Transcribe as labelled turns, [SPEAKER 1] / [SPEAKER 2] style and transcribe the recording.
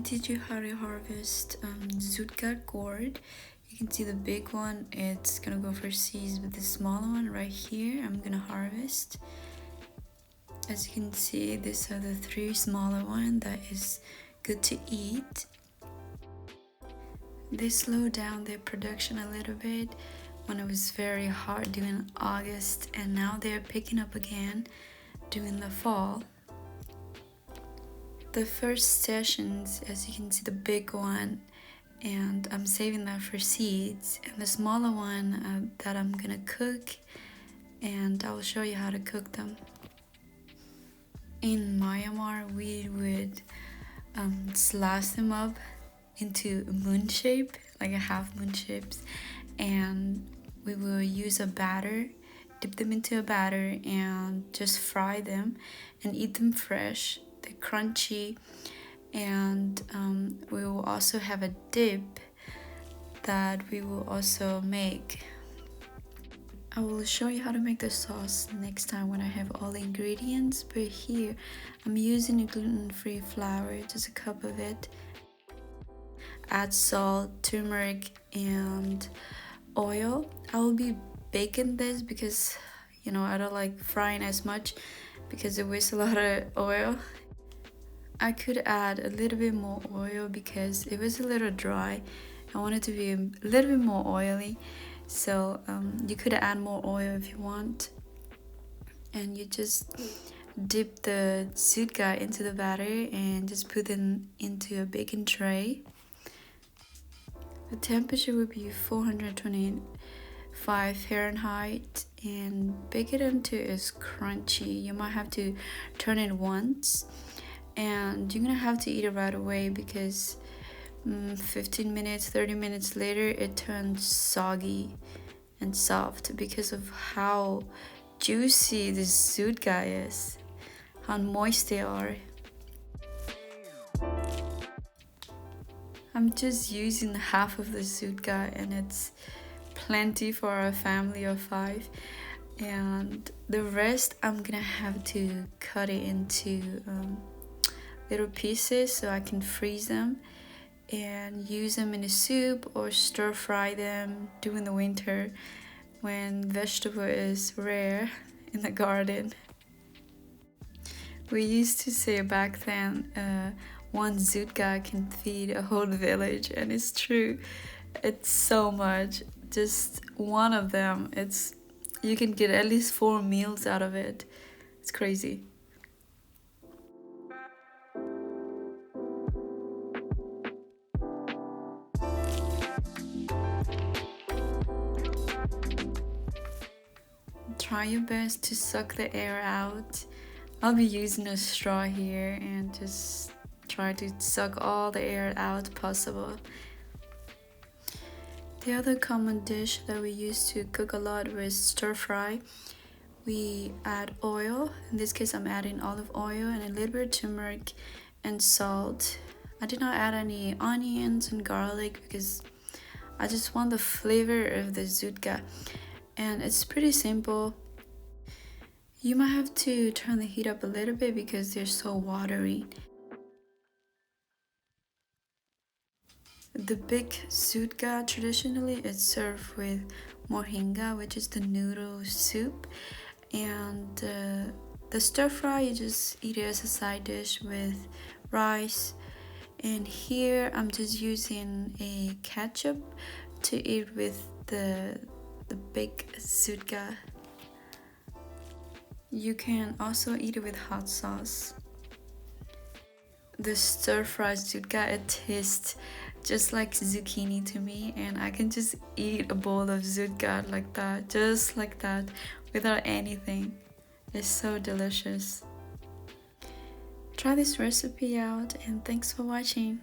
[SPEAKER 1] teach you how to harvest Zucca Gourd. You can see the big one, it's gonna go for seeds, but the smaller one right here, I'm gonna harvest. As you can see, these are the three smaller ones that is good to eat. They slowed down their production a little bit when it was very hot during August, and now they're picking up again during the fall. The first sessions, as you can see, the big one, and I'm saving that for seeds, and the smaller one that I'm gonna cook, and I'll show you how to cook them. In Myanmar, we would slice them up into a moon shape, like a half moon shapes, and we will use a batter, dip them into a batter and just fry them and eat them fresh. They're crunchy, and we will also have a dip that we will also make. I will show you how to make the sauce next time when I have all the ingredients, but here I'm using a gluten-free flour, just a cup of it. Add salt, turmeric, and oil. I will be baking this because I don't like frying as much because it wastes a lot of oil. I could add a little bit more oil because it was a little dry. I want it to be a little bit more oily, so you could add more oil if you want. And you just dip the zucca into the batter and just put it into a baking tray. The temperature would be 425 Fahrenheit, and bake it until it's crunchy. You might have to turn it once, and you're gonna have to eat it right away because 15 minutes, 30 minutes later it turns soggy and soft because of how juicy this zucca is, how moist they are. I'm just using half of the zucca, and it's plenty for a family of 5, and the rest I'm gonna have to cut it into little pieces so I can freeze them and use them in a soup or stir fry them during the winter when vegetable is rare in the garden. We used to say back then, one zucca can feed a whole village, and it's true. It's so much. Just one of them, you can get at least 4 meals out of it. It's crazy. Try your best to suck the air out. I'll be using a straw here and just try to suck all the air out possible. The other common dish that we used to cook a lot was stir fry. We add oil. In this case, I'm adding olive oil and a little bit of turmeric and salt. I did not add any onions and garlic because I just want the flavor of the zucca. And it's pretty simple. You might have to turn the heat up a little bit because they're so watery. The big zucca traditionally is served with moringa, which is the noodle soup, and the stir fry you just eat it as a side dish with rice. And here I'm just using a ketchup to eat with the big zucca. You can also eat it with hot sauce. The stir-fried zucca, it tastes just like zucchini to me, and I can just eat a bowl of zucca like that, just like that, without anything. It's so delicious. Try this recipe out, and thanks for watching.